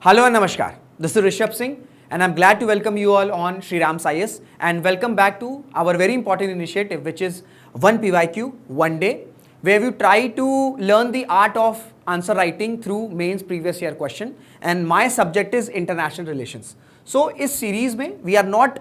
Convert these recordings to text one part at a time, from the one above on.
Hello and Namaskar. This is Rishabh Singh and I'm glad to welcome you all on Sri Ram Science and welcome back to our very important initiative which is 1 PYQ, 1 day, where we try to learn the art of answer writing through mains previous year question and my subject is international relations. So इस series में we are not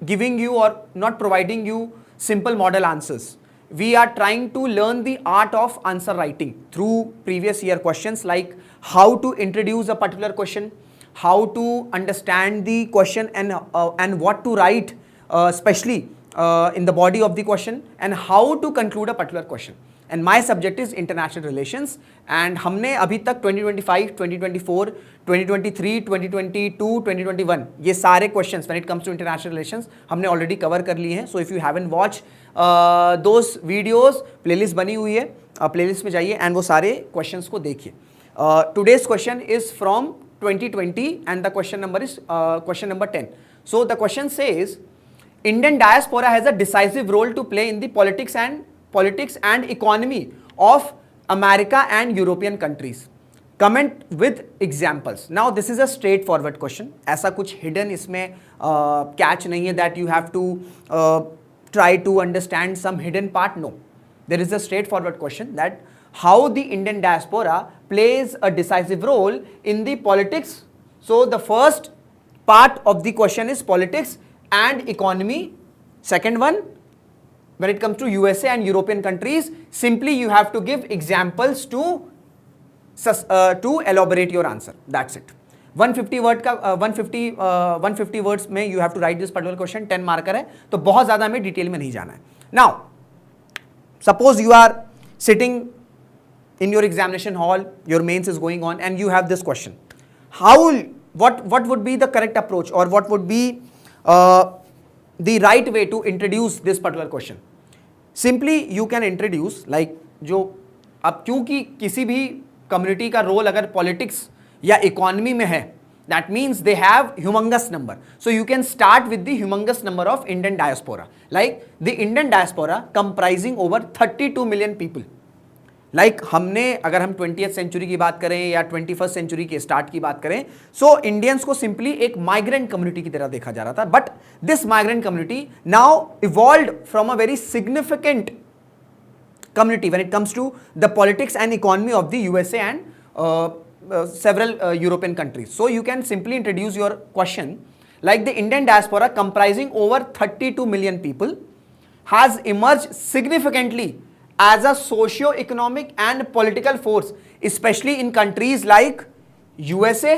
giving you or not providing you simple model answers. We are trying to learn the art of answer writing through previous year questions like how to introduce a particular question, how to understand the question and what to write especially in the body of the question and how to conclude a particular question. And my subject is international relations and हमने अभी तक 2025, 2024, 2023, 2022, 2021 ये सारे questions when it comes to international relations हमने already cover कर लिए हैं. So if you haven't watched those videos, playlist बनी हुई है, playlist में जाइए and वो सारे questions को देखिए. Today's question is from 2020 and the question number is question number 10. So the question says, Indian diaspora has a decisive role to play in the politics and economy of America and European countries. Comment with examples. Now this is a straightforward question. ऐसा कुछ hidden इसमें catch नहीं है that you have to try to understand some hidden part. No. There is a straightforward question that how the Indian diaspora plays a decisive role in the politics. So the first part of the question is politics and economy. Second one, when it comes to USA and European countries, simply you have to give examples to elaborate your answer. That's it. 150 word का 150 words में you have to write this particular question. 10 marker है तो बहुत ज़्यादा हमें detail में नहीं जाना है. Now, suppose you are sitting in your examination hall, your mains is going on and you have this question. What would be the correct approach or what would be the right way to introduce this particular question? Simply you can introduce like जो अब क्योंकि किसी भी community का role अगर politics या economy में है, that means they have humongous number. So you can start with the humongous number of Indian diaspora. Like the Indian diaspora comprising over 32 million people. Like हमने अगर हम 20th सेंचुरी की बात करें या 21st सेंचुरी के स्टार्ट की बात करें, सो इंडियंस को सिंपली एक माइग्रेंट कम्युनिटी की तरह देखा जा रहा था. But this migrant community now evolved from a very significant community when it comes to the politics and economy of the USA and several European countries. So you can simply introduce your question like the Indian diaspora comprising over 32 million people has emerged significantly as a socio-economic and political force, especially in countries like USA,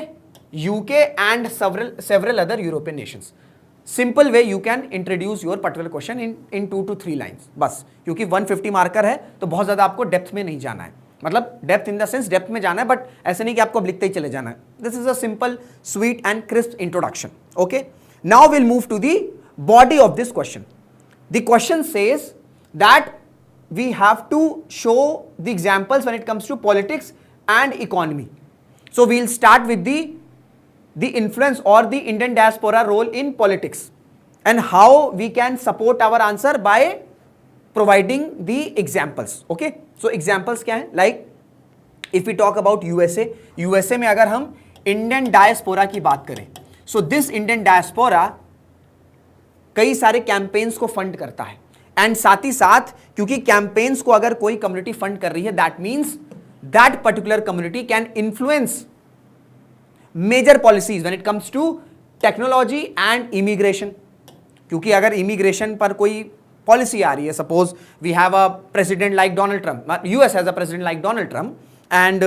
UK and several other European nations. Simple way you can introduce your particular question in 2 to 3 lines. बस क्योंकि 150 marker है तो बहुत ज़्यादा आपको depth में नहीं जाना है, मतलब depth in the sense depth में जाना है बट ऐसे नहीं कि आपको अब लिखते ही चले जाना है. This is a simple sweet and crisp introduction. Okay, now will move to the body of this question. The question says that we have to show the examples when it comes to politics and economy. So we'll start with the influence or the Indian diaspora role in politics and how we can support our answer by providing the examples. Okay, so examples क्या हैं? Like if we talk about USA में अगर हम Indian diaspora की बात करें, so this Indian diaspora कई सारे कैंपेन्स को फंड करता है एंड साथ ही साथ क्योंकि कैंपेन्स को अगर कोई कम्युनिटी फंड कर रही है that means that particular community can influence major policies when it comes to technology and immigration. क्योंकि अगर इमिग्रेशन पर कोई पॉलिसी आ रही है, suppose we have a president like Donald Trump, US has a president like Donald Trump and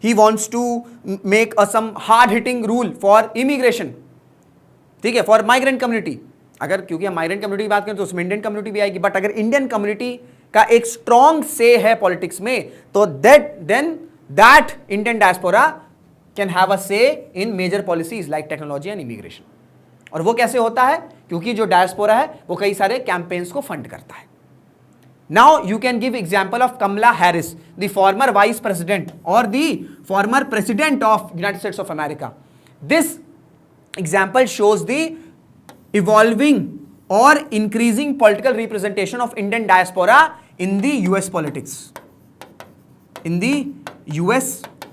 he wants to make a some hard hitting rule for immigration, ठीक है, for migrant community. अगर क्योंकि हम migrant community की बात करें तो उसमें इंडियन कम्युनिटी भी आएगी, बट अगर इंडियन कम्युनिटी का एक स्ट्रॉन्ग से है पॉलिटिक्स में तो then that Indian diaspora can have a say in major policies like technology and immigration. और वो कैसे होता है? क्योंकि जो डायस्पोरा है वो कई सारे कैंपेन्स को फंड करता है. Now you can give example of Kamala Harris, the former vice president और the former president of United States of America. This example shows the evolving or increasing political representation of Indian diaspora in the US politics. In the US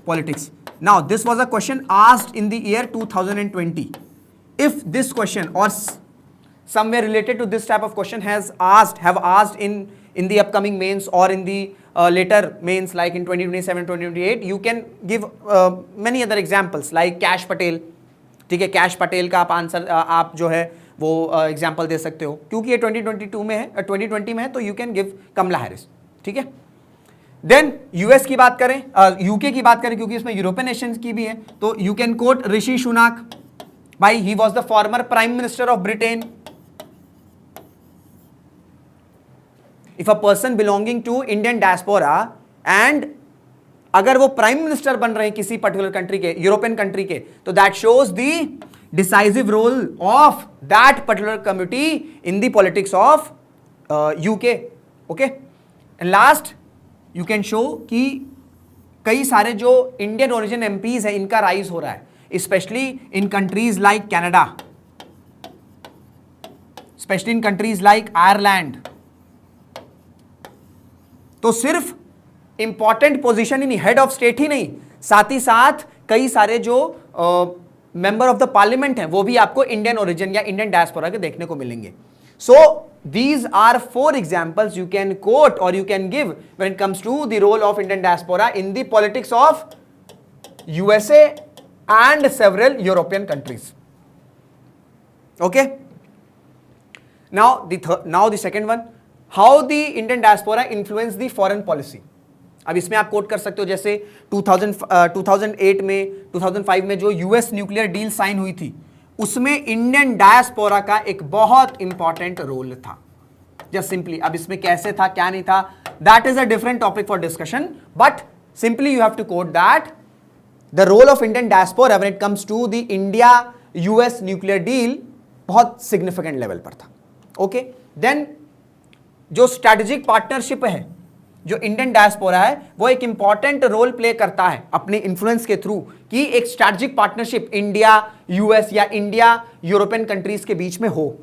politics. Now this was a question asked in the year 2020. If this question or somewhere related to this type of question have asked in the upcoming mains or in the later mains like in 2027 2028, you can give many other examples like cash Patel. ठीक है, cash Patel का आप answer आप जो है वो example दे सकते हो क्योंकि ये 2022 में है 2020 में है, तो you can give Kamala Harris. ठीक है. देन यूएस की बात करें, यूके की बात करें क्योंकि इसमें यूरोपियन नेशंस की भी है, तो you can quote Rishi Sunak. भाई he was the former prime minister of Britain. If a person belonging to Indian diaspora and अगर वो प्राइम मिनिस्टर बन रहे हैं किसी पर्टिकुलर कंट्री के, यूरोपियन कंट्री के, तो that shows the decisive role of that particular community in the politics of UK. Okay. And last you can show कि कई सारे जो इंडियन ओरिजिन एमपीज है इनका राइज हो रहा है, specially in countries like Canada, specially in countries like Ireland. तो सिर्फ इंपॉर्टेंट पोजीशन ही हेड ऑफ स्टेट ही नहीं, साथ ही साथ कई सारे जो मेंबर ऑफ द पार्लियामेंट हैं वो भी आपको इंडियन ओरिजिन या इंडियन डायस्पोरा के देखने को मिलेंगे. So these are 4 examples you can quote or you can give when it comes to the role of Indian diaspora in the politics of USA and several European countries. Okay. Now the second one, how the Indian diaspora influence the foreign policy. अब इसमें आप coat कर सकते हो जैसे 2008 में 2005 में जो यूएस न्यूक्लियर डील साइन हुई थी उसमें इंडियन डायस्पोरा का एक बहुत इंपॉर्टेंट रोल था. जस्ट सिंपली, अब इसमें कैसे था क्या नहीं था, that is a different topic for discussion, but simply you have to quote that the role of Indian diaspora when it comes to the India US nuclear deal बहुत significant level पर था. ओके. देन जो strategic partnership है जो Indian diaspora है वो एक important role play करता है अपने इन्फ्लुएंस के थ्रू कि एक स्ट्रैटेजिक पार्टनरशिप इंडिया यूएस या इंडिया यूरोपियन कंट्रीज के बीच में हो,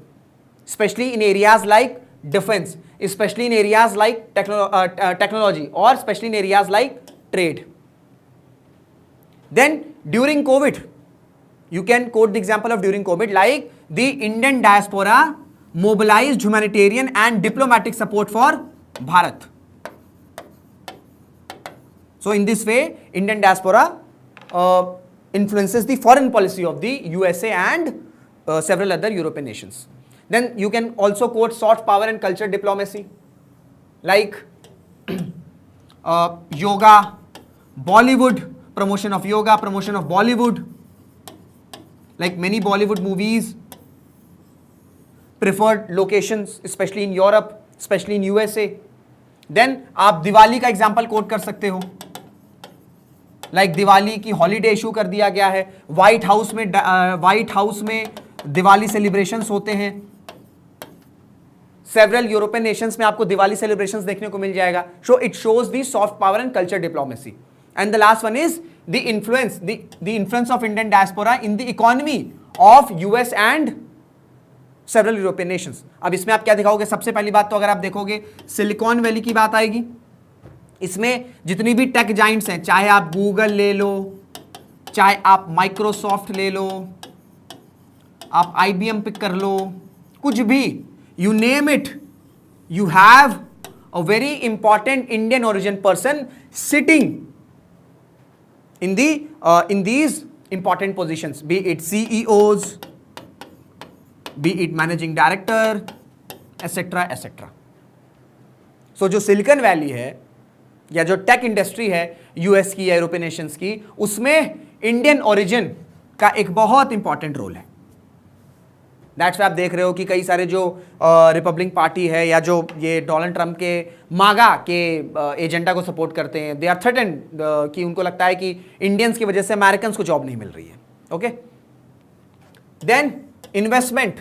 specially in areas like defence, specially in areas like technology और specially in areas like trade. Then during COVID you can quote the example of during COVID like the Indian diaspora mobilized humanitarian and diplomatic support for Bharat. So in this way Indian diaspora influences the foreign policy of the USA and several other European nations. Then you can also quote soft power and culture diplomacy like yoga, Bollywood, promotion of yoga, promotion of Bollywood, like many Bollywood movies, preferred locations especially in Europe, especially in USA. Then आप दिवाली का example coat कर सकते हो, like Diwali की holiday issue कर दिया गया है, व्हाइट हाउस में दिवाली सेलिब्रेशंस होते हैं. सेवरल यूरोपियन नेशंस में आपको दिवाली सेलिब्रेशंस देखने को मिल जाएगा. So it shows the soft power and culture diplomacy. And the last one is the influence of Indian diaspora in the economy of US and several European Nations. अब इसमें आप क्या दिखाओगे, सबसे पहली बात तो अगर आप देखोगे सिलिकॉन वैली की बात आएगी. इसमें जितनी भी टेक जाइंट्स हैं, चाहे आप गूगल ले लो, चाहे आप माइक्रोसॉफ्ट ले लो, आप IBM पिक कर लो, कुछ भी, you name it, you have a very important Indian origin person sitting in these important positions, be it CEOs, be it managing director, etc. etc. So जो सिलिकॉन वैली है या जो tech industry है US की या European Nations की, उसमें Indian origin का एक बहुत इंपॉर्टेंट रोल है. दैट्स आप देख रहे हो कि कई सारे जो रिपब्लिक पार्टी है या जो ये डोनाल्ड ट्रंप के मागा के एजेंडा को सपोर्ट करते हैं, दे आर थ्रेटेंड कि उनको लगता है कि इंडियंस की वजह से अमेरिकन को जॉब नहीं मिल रही है. ओके. देन इन्वेस्टमेंट,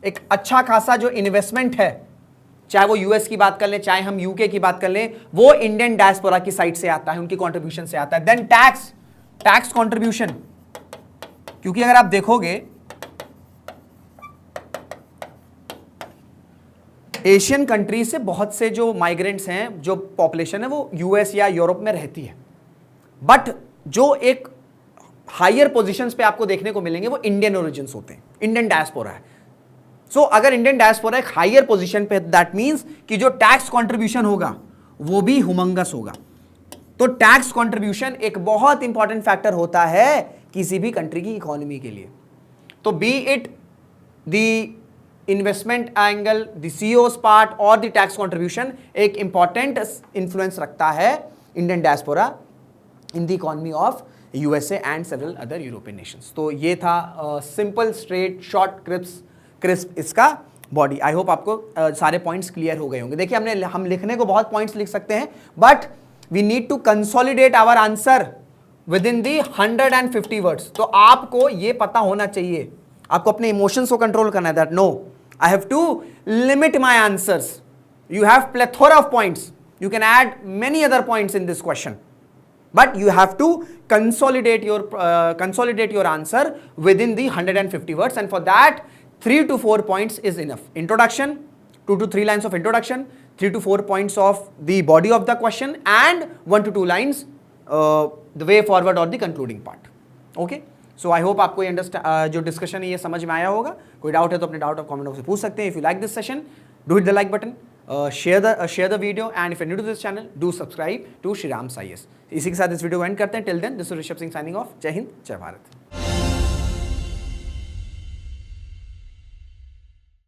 एक अच्छा खासा जो इन्वेस्टमेंट है, चाहे वो यूएस की बात कर लें, चाहे हम यूके की बात कर लें, वो इंडियन डायस्पोरा की साइड से आता है, उनकी कंट्रीब्यूशन से आता है. देन टैक्स कंट्रीब्यूशन, क्योंकि अगर आप देखोगे एशियन कंट्री से बहुत से जो माइग्रेंट्स हैं, जो पॉपुलेशन है वो यूएस या यूरोप में रहती है, बट जो एक हायर पोजीशंस पे आपको देखने को मिलेंगे वो इंडियन ओरिजिन्स होते हैं, इंडियन डायस्पोरा है। सो अगर इंडियन डायस्पोरा एक हायर पोजीशन पे, दैट मींस कि जो टैक्स कंट्रीब्यूशन होगा वो भी हुमंगस होगा। तो टैक्स कंट्रीब्यूशन एक बहुत इंपॉर्टेंट फैक्टर होता है किसी भी कंट्री की इकोनॉमी के लिए। तो be it the investment angle, the CEOs part और द टैक्स कंट्रीब्यूशन एक इंपॉर्टेंट इन्फ्लुएंस रखता है Indian diaspora in the economy of USA and several other European nations. तो ये था सिंपल स्ट्रेट शॉर्ट क्रिस्प इसका बॉडी। आई होप आपको सारे पॉइंट्स क्लियर हो गए होंगे। देखिए हम लिखने को बहुत पॉइंट्स लिख सकते हैं, but we need to consolidate our answer within the 150 words. तो आपको ये पता होना चाहिए, आपको अपने इमोशंस को कंट्रोल करना है, that no I have to limit my answers. You have plethora of points, you can add many other points in this question, but you have to consolidate your answer within the 150 words, and for that 3 to 4 points is enough. Introduction, 2 to 3 lines of introduction, 3 to 4 points of the body of the question, and 1 to 2 lines the way forward or the concluding part. Okay, so I hope आपको ये जो discussion है ये समझ में आया होगा। कोई डाउट है तो अपने डाउट आप कमेंट बॉक्स में पूछ सकते हैं। If you like this session, do hit the like button, share the video, and if you're new to this channel, do subscribe to Shriram IAS। इसी के साथ इस वीडियो को एंड करते हैं। Till then, this is Rishabh Singh signing off. जय हिंद, जय भारत।